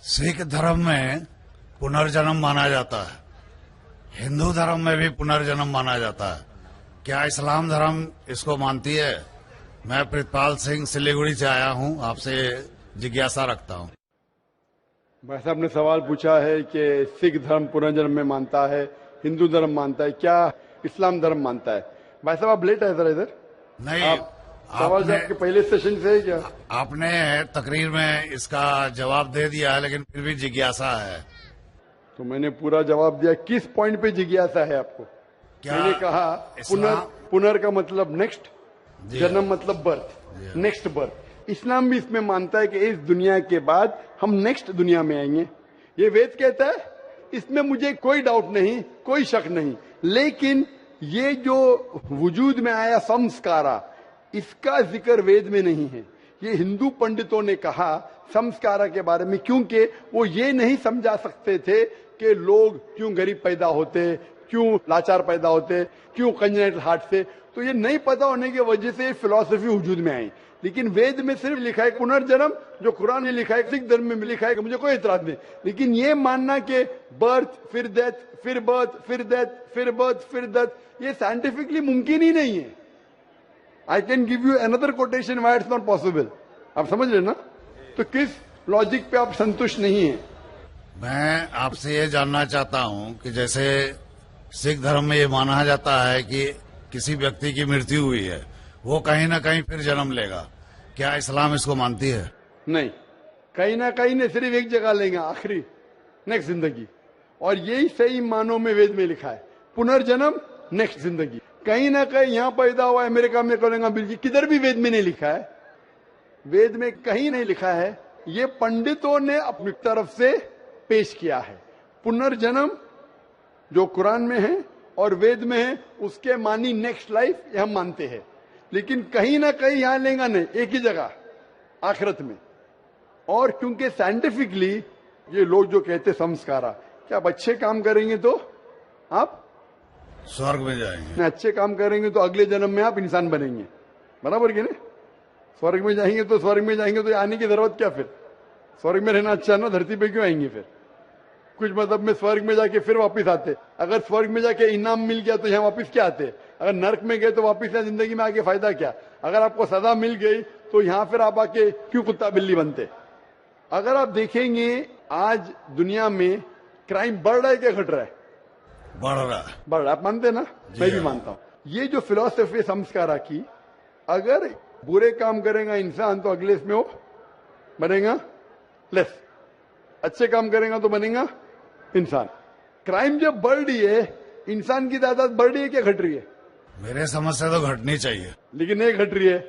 सिख धर्म में पुनर्जन्म माना जाता है, हिंदू धर्म में भी पुनर्जन्म माना जाता है। क्या इस्लाम धर्म इसको मानती है? मैं प्रितपाल सिंह सिलीगुड़ी से आया हूं, आपसे जिज्ञासा रखता हूं। भाई साहब ने सवाल पूछा है कि सिख धर्म पुनर्जन्म में मानता है, हिंदू धर्म मानता है, क्या इस्लाम धर्म मानता है? भाई साहब आप लेट आए जरा इधर। नहीं, सवाल जो आपके पहले सेशन से है क्या? आपने तकरीर में इसका जवाब दे दिया है, लेकिन फिर भी जिज्ञासा है। तो मैंने पूरा जवाब दिया। किस पॉइंट पे जिज्ञासा है आपको? क्या मैंने कहा पुनर का मतलब नेक्स्ट, जन्म मतलब बर्थ, नेक्स्ट बर्थ। इस्लाम भी इसमें मानता है कि इस दुनिया के बाद हम नेक्स्ट दुनिया में आएंगे। ये वेद कहता है, इसमें मुझे कोई डाउट नहीं, कोई शक नहीं। लेकिन ये जो वजूद में आया संस्कारा, इसका जिक्र वेद में नहीं है। ये हिंदू पंडितों ने कहा संस्कारा के बारे में, क्योंकि वो ये नहीं समझा सकते थे कि लोग क्यों गरीब पैदा होते, क्यों लाचार पैदा होते, क्यों कंजेनिटल हार्ट से। तो ये नहीं पता होने की वजह से फिलॉसफी वजूद में आई। लेकिन वेद में सिर्फ लिखा है पुनर्जन्म, जो कुरान ने लिखा है, सिख धर्म में लिखा है, मुझे कोई एतराज नहीं। लेकिन ये मानना कि बर्थ फिर डेथ, फिर बर्थ फिर डेथ, फिर बर्थ फिर डेथ, ये साइंटिफिकली मुमकिन ही नहीं है। I can give you another quotation why it's not possible. आप समझ रहे ना? तो किस लॉजिक पे आप संतुष्ट नहीं है? मैं आपसे ये जानना चाहता हूं कि जैसे सिख धर्म में ये माना जाता है कि किसी व्यक्ति की मृत्यु हुई है, वो कहीं ना कहीं फिर जन्म लेगा। क्या इस्लाम इसको मानती है? नहीं, कहीं ना कहीं नहीं, सिर्फ एक जगह लेंगे, आखिरी, नेक्स्ट जिंदगी। और यही सही मानों में वेद में लिखा है, पुनर्जन्म नेक्स्ट जिंदगी। कहीं ना कहीं यहां पैदा हुआ, अमेरिका में करेंगे, बिल्कुल किधर भी वेद में नहीं लिखा है। वेद में कहीं नहीं लिखा है। ये पंडितों ने अपनी तरफ से पेश किया है। पुनर्जन्म जो कुरान में है और वेद में है, उसके मानी नेक्स्ट लाइफ, ये हम मानते हैं। लेकिन कहीं ना कहीं यहां लेंगे नहीं, एक ही जगह, आखिरत में। और क्योंकि साइंटिफिकली ये लोग जो कहते संस्कारा, क्या आप अच्छे काम करेंगे तो आप स्वर्ग में जाएंगे, अच्छे काम करेंगे तो अगले जन्म में आप इंसान बनेंगे, बराबर कि नहीं? स्वर्ग में जाएंगे तो स्वर्ग में जाएंगे तो आने की जरूरत क्या? फिर स्वर्ग में रहना अच्छा ना, धरती पे क्यों आएंगे? फिर कुछ मतलब में स्वर्ग में जाके फिर वापस आते। अगर स्वर्ग में जाके इनाम मिल गया तो यहाँ वापस क्या आते? अगर नर्क में गए तो वापस यहाँ जिंदगी में आके फायदा क्या? अगर आपको सजा मिल गई तो यहाँ फिर आप आके क्यों कुत्ता बिल्ली बनते? अगर आप देखेंगे आज दुनिया में क्राइम बढ़ रहा है क्या घट रहा है? बढ़ रहा है। बढ़ रहा है, आप मानते ना? मैं भी मानता हूं। ये जो फिलोसफी संस्कारा की, अगर बुरे काम करेगा इंसान तो अगले इसमें वो बनेगा लेस, अच्छे काम करेगा तो बनेगा इंसान। क्राइम जब बढ़ रही है, इंसान की तादाद बढ़ रही है क्या घट रही है? मेरे समझ से तो घटनी चाहिए, लेकिन नहीं घट रही है।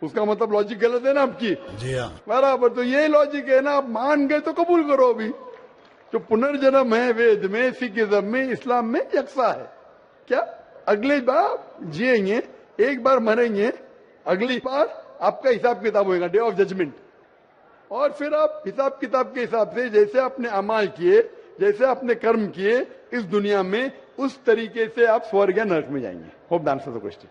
उसका मतलब लॉजिक गलत है ना आपकी? जी हाँ, बराबर। तो ये लॉजिक है ना, आप मान गए तो कबूल करो। अभी जो पुनर्जन्म है वेद में, सिखिज्म में, इस्लाम में यकसा है। क्या अगले बार जिएंगे, एक बार मरेंगे, अगली बार आपका हिसाब किताब होगा, डे ऑफ जजमेंट। और फिर आप हिसाब किताब के हिसाब से जैसे आपने अमाल किए, जैसे आपने कर्म किए इस दुनिया में, उस तरीके से आप स्वर्ग या नरक में जाएंगे। Hope the answer the question.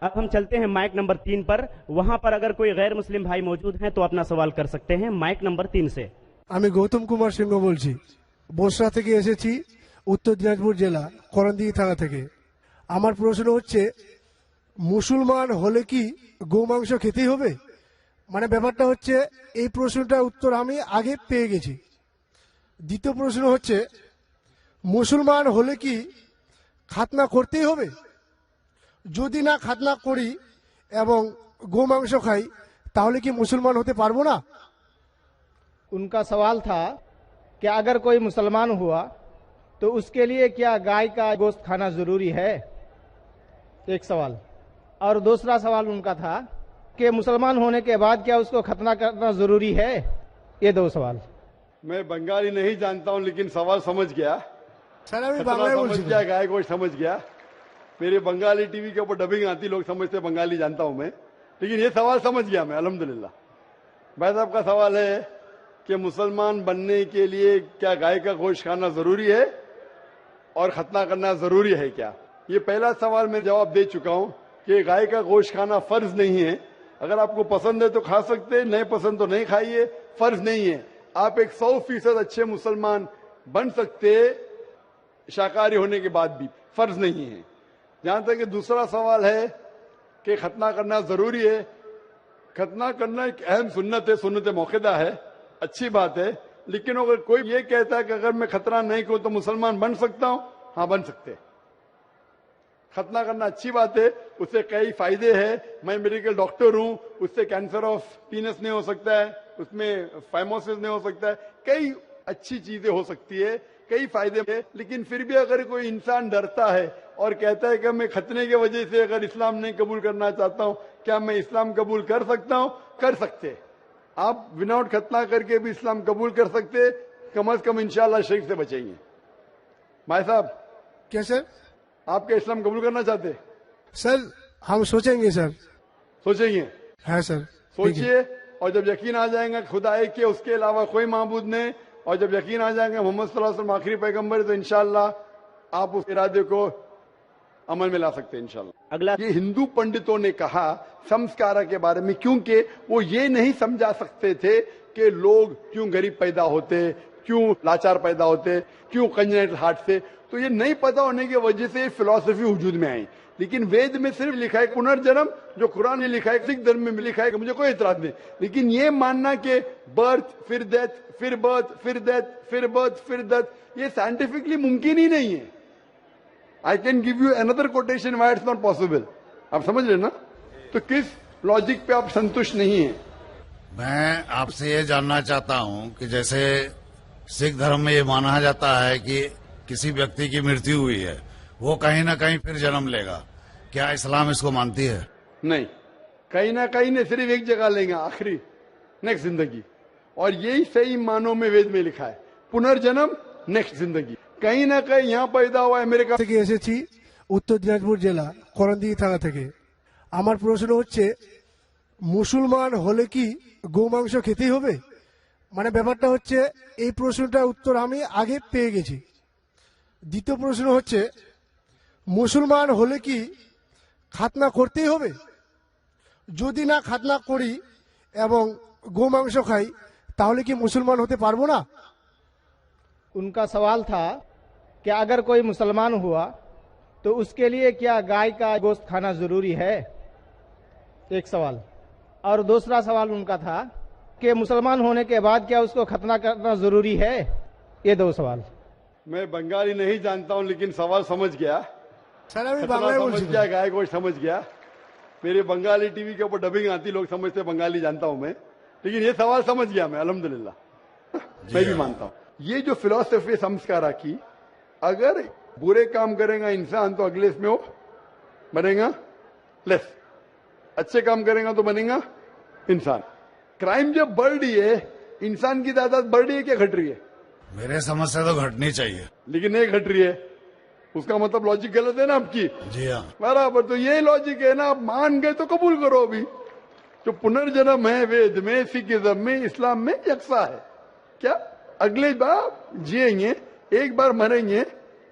अब हम चलते हैं माइक नंबर 3 पर। वहां पर अगर कोई गैर मुस्लिम भाई मौजूद हैं तो अपना सवाल कर सकते हैं। माइक नंबर 3 से। আমি গৌতম কুমার সিংহ বলছি, বসরা থেকে এসেছি, উত্তর দিনাজপুর জেলা করণদিঘি থানা থেকে। আমার প্রশ্ন হচ্ছে, মুসলমান হলে কি গোমাংস খেতেই হবে? মানে ব্যাপারটা হচ্ছে, এই প্রশ্নটার উত্তর আমি আগে পেয়ে গেছি। দ্বিতীয় প্রশ্ন হচ্ছে, মুসলমান হলে কি খাতনা করতেই হবে? যদি না খাতনা করি এবং গোমাংস খাই, তাহলে কি মুসলমান হতে পারবো না? उनका सवाल था कि अगर कोई मुसलमान हुआ तो उसके लिए क्या गाय का गोश्त खाना जरूरी है? एक सवाल। और दूसरा सवाल उनका था कि मुसलमान होने के बाद क्या उसको खतना करना जरूरी है? ये दो सवाल। मैं बंगाली नहीं जानता हूं, लेकिन सवाल समझ गया। समझ गया, गाय गोश्त समझ गया। मेरे बंगाली टीवी के ऊपर डबिंग आती, लोग समझते बंगाली जानता हूं मैं, लेकिन ये सवाल समझ गया मैं, अल्हम्दुलिल्लाह। भाई साहब का सवाल है कि मुसलमान बनने के लिए क्या गाय का गोश्त खाना जरूरी है और खतना करना जरूरी है क्या? ये पहला सवाल मैं जवाब दे चुका हूं कि गाय का गोश्त खाना फर्ज नहीं है। अगर आपको पसंद है तो खा सकते हैं, नहीं पसंद तो नहीं खाइए, फर्ज नहीं है। आप एक 100% अच्छे मुसलमान बन सकते शाकाहारी होने के बाद भी, फर्ज नहीं है। जहां तक कि दूसरा सवाल है कि खतना करना जरूरी है, खतना करना एक अहम सुन्नत है, सुन्नत मौक़िदा है, अच्छी बात है। लेकिन अगर कोई ये कहता है कि अगर मैं खतना नहीं करूं तो मुसलमान बन सकता हूं, हाँ बन सकते। खतना करना अच्छी बात है, उससे कई फायदे हैं। मैं मेडिकल डॉक्टर हूं, उससे कैंसर ऑफ पीनस नहीं हो सकता है, उसमें फाइमोसिस नहीं हो सकता है, कई अच्छी चीजें हो सकती है, कई फायदे हैं। लेकिन फिर भी अगर कोई इंसान डरता है और कहता है कि मैं खतने की वजह से अगर इस्लाम नहीं कबूल करना चाहता हूं, क्या मैं इस्लाम कबूल कर सकता हूं? कर सकते। आप विदाउट खतना करके भी इस्लाम कबूल कर सकते, कम से कम इंशाअल्लाह शिर्क से बचेंगे। भाई साहब, क्या सर? आप क्या इस्लाम कबूल करना चाहते? सर हम सोचेंगे सर। सोचेंगे? है सर। सोचिए, और जब यकीन आ जाएगा खुदा एक के, उसके अलावा कोई माबूद नहीं, और जब यकीन आ जाएगा मोहम्मद सल्लल्लाहु अलैहि वसल्लम आखिरी पैगंबर, तो इंशाअल्लाह आप उस इरादे को अमल में ला सकते हैं इंशाअल्लाह। अगला ये हिंदू पंडितों ने कहा संस्कारा के बारे में, क्योंकि वो ये नहीं समझा सकते थे कि लोग क्यों गरीब पैदा होते, क्यों लाचार पैदा होते, क्यों कंजेनिटल हार्ट से। तो ये नहीं पता होने की वजह से फिलॉसफी वजूद में आई। लेकिन वेद में सिर्फ लिखा है पुनर्जन्म, जो कुरान में लिखा है, सिख धर्म में लिखा है, मुझे कोई इतराज नहीं। लेकिन ये मानना कि बर्थ फिर डेथ, फिर बर्थ फिर डेथ, फिर बर्थ फिर डेथ, ये साइंटिफिकली मुमकिन ही नहीं है। I can give you another quotation why it's not possible. आप समझ रहे ना? तो किस लॉजिक पे आप संतुष्ट नहीं है? मैं आपसे ये जानना चाहता हूं कि जैसे सिख धर्म में ये माना जाता है कि किसी व्यक्ति की मृत्यु हुई है, वो कहीं ना कहीं फिर जन्म लेगा, क्या इस्लाम इसको मानती है? नहीं, कहीं ना कहीं ने सिर्फ एक जगह लेंगे, आखिरी नेक्स्ट जिंदगी। और यही सही मानों में वेद में लिखा है, पुनर्जन्म नेक्स्ट जिंदगी। कहीं ना कहीं यहाँ पैदा हुआ अमेरिका থেকে এসেছি উত্তর দিনাজপুর জেলা করণদিঘি থানা থেকে। আমার প্রশ্ন হচ্ছে, মুসলমান হলে কি গোমাংস খেতেই হবে? মানে ব্যাপারটা হচ্ছে, এই প্রশ্নটার উত্তর আমি আগে পেয়ে গেছি। দ্বিতীয় প্রশ্ন হচ্ছে, মুসলমান হলে কি খাতনা করতেই হবে? যদি না খাতনা করি এবং গোমাংস খাই, তাহলে কি মুসলমান হতে পারবো না? उनका सवाल था कि अगर कोई मुसलमान हुआ तो उसके लिए क्या गाय का गोश्त खाना जरूरी है, एक सवाल। और दूसरा सवाल उनका था कि मुसलमान होने के बाद क्या उसको खतना करना जरूरी है। ये दो सवाल। मैं बंगाली नहीं जानता हूं, लेकिन सवाल समझ गया। স্যার আমি खतना বাংলায় समझ বলছি। गया, गाय को समझ गया। मेरे बंगाली टीवी के ऊपर डबिंग आती, लोग समझते बंगाली जानता हूं मैं, लेकिन ये सवाल समझ गया मैं, अल्हम्दुलिल्लाह। मैं भी मानता हूं ये जो फिलॉसफी संस्कारा की, अगर बुरे काम करेगा इंसान तो अगले इसमें वो बनेगा लेस, अच्छे काम करेगा तो बनेगा इंसान। क्राइम जब बढ़ रही है, इंसान की तादाद बढ़ रही है क्या घट रही है? मेरे समझ से तो घटनी चाहिए। लेकिन नहीं घट रही है, उसका मतलब लॉजिक गलत है ना आपकी। जी हाँ। बराबर, तो ये लॉजिक है ना, आप मान गए तो कबूल करो। अभी जो पुनर्जन्म है वेद में, सिखिज्म में, इस्लाम में यकसा है। क्या अगले बार जिएंगे, एक बार मरेंगे,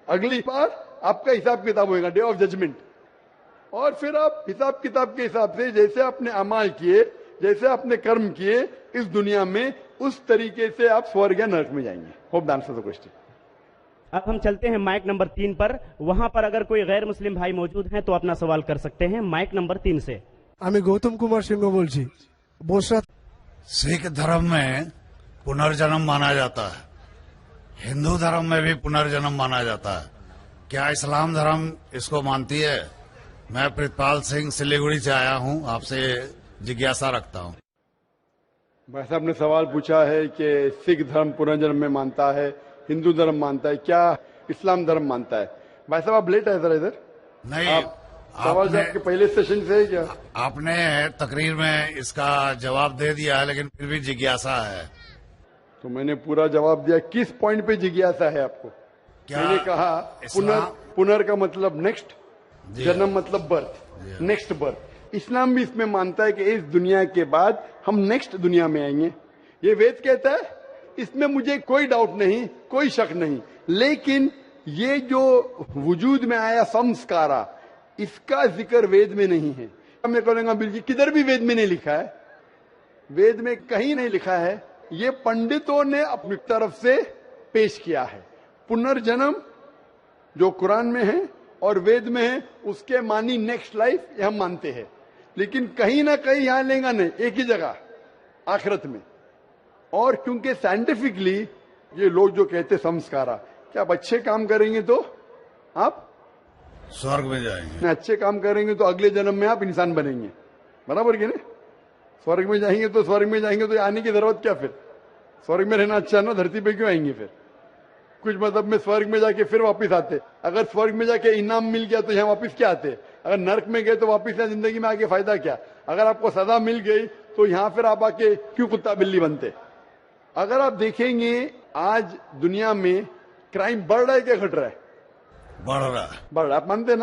अगली बार आपका हिसाब किताब होगा, डे ऑफ जजमेंट। और फिर आप हिसाब किताब के हिसाब से जैसे आपने अमाल किए, जैसे आपने कर्म किए इस दुनिया में, उस तरीके से आप स्वर्ग या नरक में जाएंगे। Hope the answer the question. अब हम चलते हैं माइक नंबर 3 पर। वहां पर अगर कोई गैर मुस्लिम भाई मौजूद हैं तो अपना सवाल कर सकते हैं माइक नंबर 3 से। আমি গৌতম কুমার সিংহ বলছি, বসরা। सिख धर्म में पुनर्जन्म माना जाता है, हिंदू धर्म में भी पुनर्जन्म माना जाता है, क्या इस्लाम धर्म इसको मानती है? मैं प्रितपाल सिंह सिलीगुड़ी से आया हूं, आपसे जिज्ञासा रखता हूं। भाई साहब ने सवाल पूछा है कि सिख धर्म पुनर्जन्म में मानता है, हिंदू धर्म मानता है, क्या इस्लाम धर्म मानता है? भाई साहब आप लेट है जरा इधर। नहीं, आप सवाल आपने आपके पहले सेशन से है क्या? आपने तकरीर में इसका जवाब दे दिया है, लेकिन फिर भी जिज्ञासा है। तो मैंने पूरा जवाब दिया। किस पॉइंट पे जिज्ञासा है आपको? क्या मैंने कहा पुनर का मतलब नेक्स्ट, जी जन्म मतलब बर्थ, नेक्स्ट बर्थ। इस्लाम भी इसमें मानता है कि इस दुनिया के बाद हम नेक्स्ट दुनिया में आएंगे। ये वेद कहता है, इसमें मुझे कोई डाउट नहीं, कोई शक नहीं। लेकिन ये जो वजूद में आया संस्कारा, इसका जिक्र वेद में नहीं है। मैं कहूंगा बिल्कुल किधर भी वेद में नहीं लिखा है, वेद में कहीं नहीं लिखा है ये पंडितों ने अपनी तरफ से पेश किया है। पुनर्जन्म जो कुरान में है और वेद में है, उसके मानी नेक्स्ट लाइफ, ये हम मानते हैं। लेकिन कहीं ना कहीं यहां लेगा नहीं, एक ही जगह आखिरत में। और क्योंकि साइंटिफिकली ये लोग जो कहते संस्कारा, क्या आप अच्छे काम करेंगे तो आप स्वर्ग में जाएंगे, अच्छे काम करेंगे तो अगले जन्म में आप इंसान बनेंगे, बराबर कि नहीं? स्वर्ग में जाएंगे तो आने की जरूरत क्या? फिर स्वर्ग में रहना अच्छा ना, धरती पे क्यों आएंगे? फिर कुछ मतलब में स्वर्ग में जाके फिर वापस आते। अगर स्वर्ग में जाके इनाम मिल गया तो यहाँ वापस क्या आते? अगर नरक में गए तो वापस यहाँ जिंदगी में आके फायदा क्या? अगर आपको सजा मिल गई तो यहाँ फिर आप आके क्यों कुत्ता बिल्ली बनते? अगर आप देखेंगे आज दुनिया में क्राइम बढ़ रहा है क्या घट रहा है? बढ़ रहा है। बढ़ रहा है, आप मानते हैं ना?